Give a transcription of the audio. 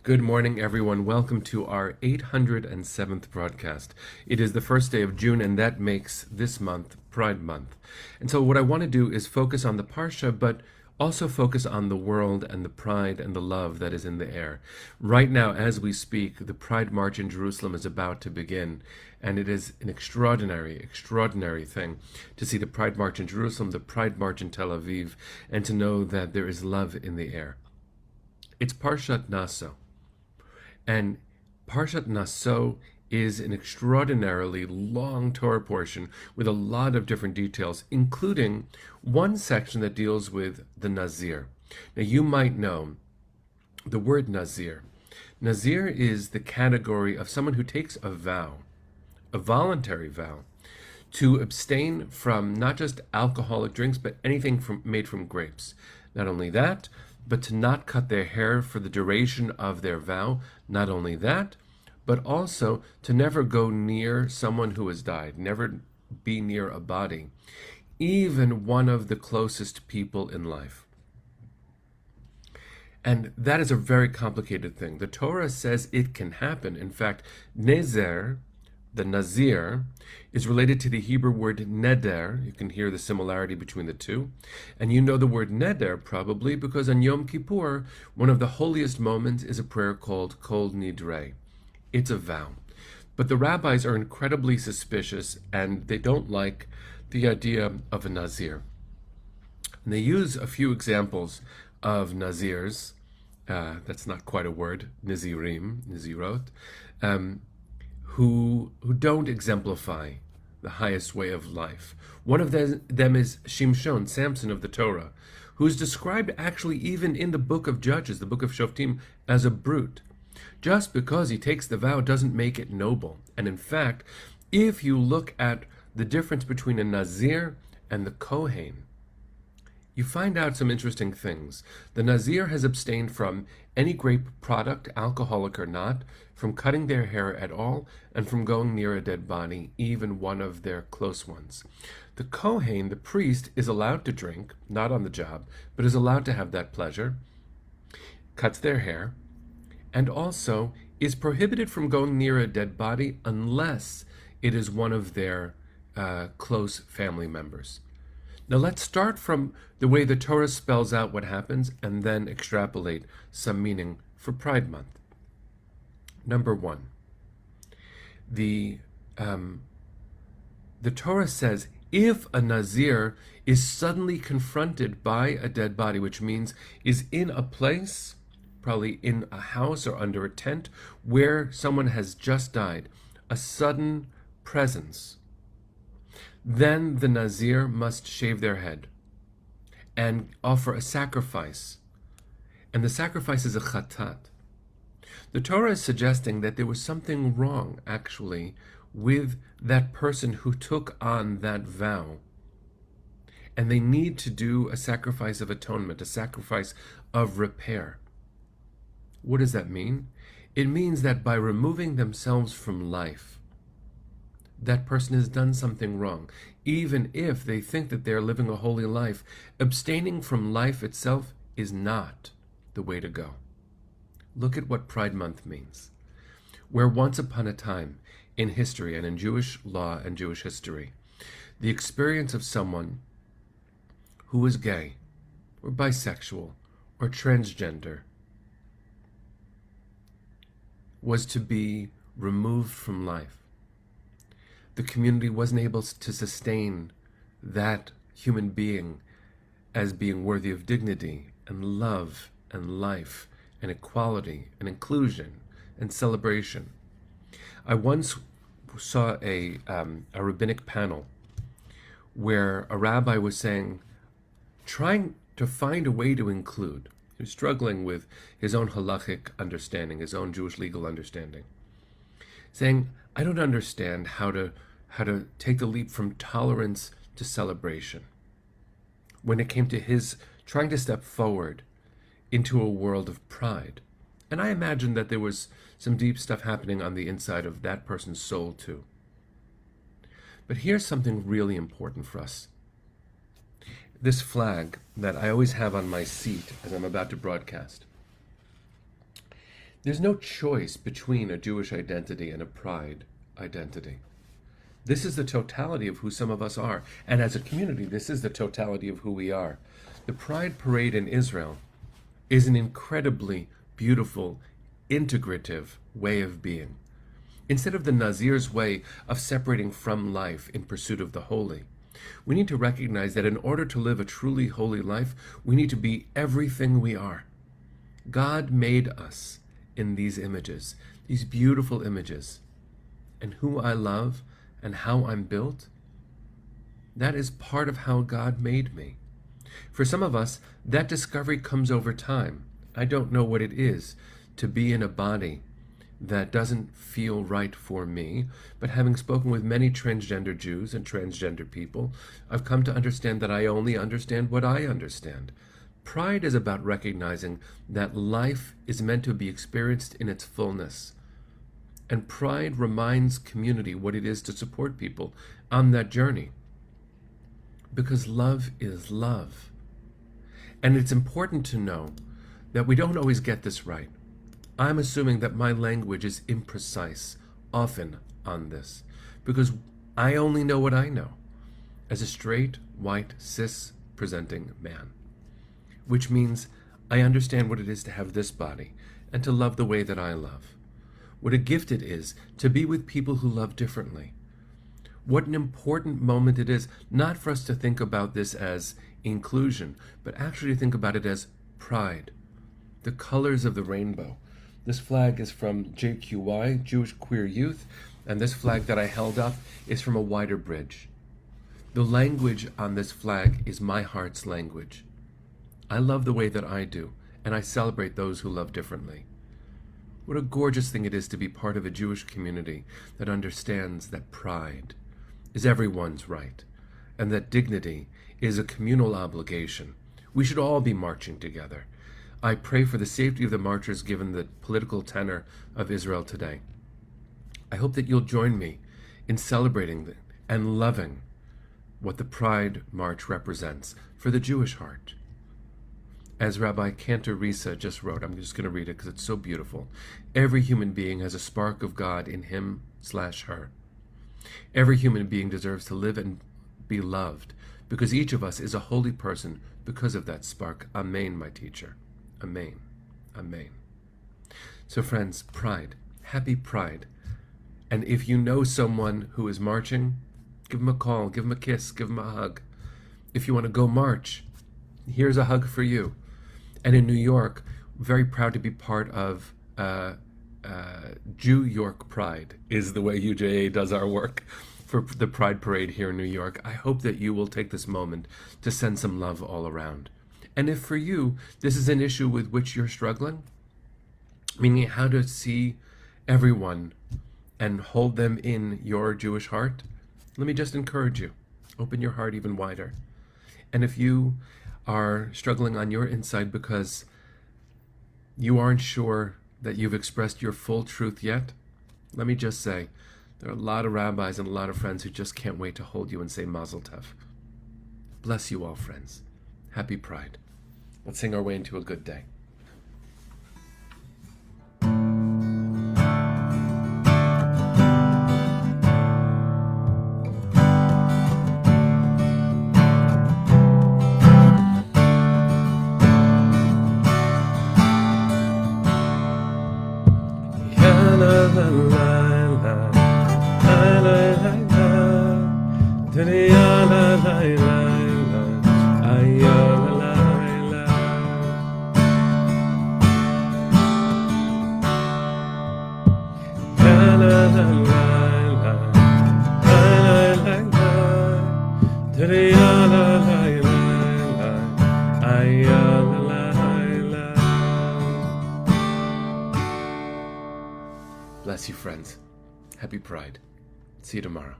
Good morning, everyone. Welcome to our 807th broadcast. It is the first day of June, and that makes this month Pride Month. And so, what I want to do is focus on the Parsha, but also focus on the world and the pride and the love that is in the air. Right now, as we speak, the Pride March in Jerusalem is about to begin, and it is an extraordinary, extraordinary thing to see the Pride March in Jerusalem, the Pride March in Tel Aviv, and to know that there is love in the air. It's Parshat Naso. And Parshat Naso is an extraordinarily long Torah portion with a lot of different details, including one section that deals with the Nazir. Now, you might know the word Nazir. Nazir is the category of someone who takes a vow, a voluntary vow, to abstain from not just alcoholic drinks, but anything made from grapes. Not only that, but to not cut their hair for the duration of their vow. Not only that, but also to never go near someone who has died, never be near a body, even one of the closest people in life. And that is a very complicated thing. The Torah says it can happen. In fact, Nezer, the Nazir, is related to the Hebrew word neder. You can hear the similarity between the two. And you know the word neder probably because on Yom Kippur, one of the holiest moments is a prayer called Kol Nidre. It's a vow. But the rabbis are incredibly suspicious and they don't like the idea of a Nazir. And they use a few examples of Nazirs. That's not quite a word, Nizirim, Nizirot. Who don't exemplify the highest way of life. One of them is Shimshon, Samson of the Torah, who's described actually even in the book of Judges, the book of Shoftim, as a brute. Just because he takes the vow doesn't make it noble. And in fact, if you look at the difference between a Nazir and the Kohen, you find out some interesting things. The Nazir has abstained from any grape product, alcoholic or not, from cutting their hair at all, and from going near a dead body, even one of their close ones. The Kohen, the priest, is allowed to drink, not on the job, but is allowed to have that pleasure, cuts their hair, and also is prohibited from going near a dead body unless it is one of their close family members. Now let's start from the way the Torah spells out what happens and then extrapolate some meaning for Pride Month. Number one, the Torah says if a Nazir is suddenly confronted by a dead body, which means is in a place, probably in a house or under a tent, where someone has just died, a sudden presence, then the Nazir must shave their head and offer a sacrifice. And the sacrifice is a chatat. The Torah is suggesting that there was something wrong, actually, with that person who took on that vow. And they need to do a sacrifice of atonement, a sacrifice of repair. What does that mean? It means that by removing themselves from life, that person has done something wrong. Even if they think that they're living a holy life, abstaining from life itself is not the way to go. Look at what Pride Month means. Where once upon a time, in history and in Jewish law and Jewish history, the experience of someone who was gay, or bisexual, or transgender was to be removed from life. The community wasn't able to sustain that human being as being worthy of dignity and love and life and equality and inclusion and celebration. I once saw a rabbinic panel where a rabbi was saying, trying to find a way to include. He was struggling with his own halachic understanding, his own Jewish legal understanding, saying, I don't understand how to take the leap from tolerance to celebration when it came to his trying to step forward into a world of pride. And I imagine that there was some deep stuff happening on the inside of that person's soul too. But here's something really important for us. This flag that I always have on my seat as I'm about to broadcast There's no choice between a Jewish identity and a pride identity. This is the totality of who some of us are. And as a community, this is the totality of who we are. The Pride Parade in Israel is an incredibly beautiful, integrative way of being. Instead of the Nazir's way of separating from life in pursuit of the holy, we need to recognize that in order to live a truly holy life, we need to be everything we are. God made us in these images, these beautiful images. And who I love and how I'm built, that is part of how God made me. For some of us, that discovery comes over time. I don't know what it is to be in a body that doesn't feel right for me, but having spoken with many transgender Jews and transgender people, I've come to understand that I only understand what I understand. Pride is about recognizing that life is meant to be experienced in its fullness. And pride reminds community what it is to support people on that journey. Because love is love. And it's important to know that we don't always get this right. I'm assuming that my language is imprecise often on this, because I only know what I know as a straight, white, cis-presenting man. Which means I understand what it is to have this body and to love the way that I love. What a gift it is to be with people who love differently. What an important moment it is, not for us to think about this as inclusion, but actually to think about it as pride. The colors of the rainbow. This flag is from JQY, Jewish Queer Youth, and this flag that I held up is from a wider bridge. The language on this flag is my heart's language. I love the way that I do, and I celebrate those who love differently. What a gorgeous thing it is to be part of a Jewish community that understands that pride is everyone's right, and that dignity is a communal obligation. We should all be marching together. I pray for the safety of the marchers given the political tenor of Israel today. I hope that you'll join me in celebrating and loving what the Pride March represents for the Jewish heart. As Rabbi Cantor Risa just wrote, I'm just going to read it because it's so beautiful. Every human being has a spark of God in him/her. Every human being deserves to live and be loved because each of us is a holy person because of that spark. Amen, my teacher. Amen. Amen. So friends, Pride. Happy Pride. And if you know someone who is marching, give them a call, give them a kiss, give them a hug. If you want to go march, here's a hug for you. And in New York, very proud to be part of Jew York Pride is the way UJA does our work for the Pride Parade here in New York. I hope that you will take this moment to send some love all around. And if for you, this is an issue with which you're struggling, meaning how to see everyone and hold them in your Jewish heart, let me just encourage you. Open your heart even wider. And if you are struggling on your inside because you aren't sure that you've expressed your full truth yet, let me just say, there are a lot of rabbis and a lot of friends who just can't wait to hold you and say Mazel Tov. Bless you all, friends. Happy Pride. Let's sing our way into a good day. Bless you, friends. Happy Pride. See you tomorrow.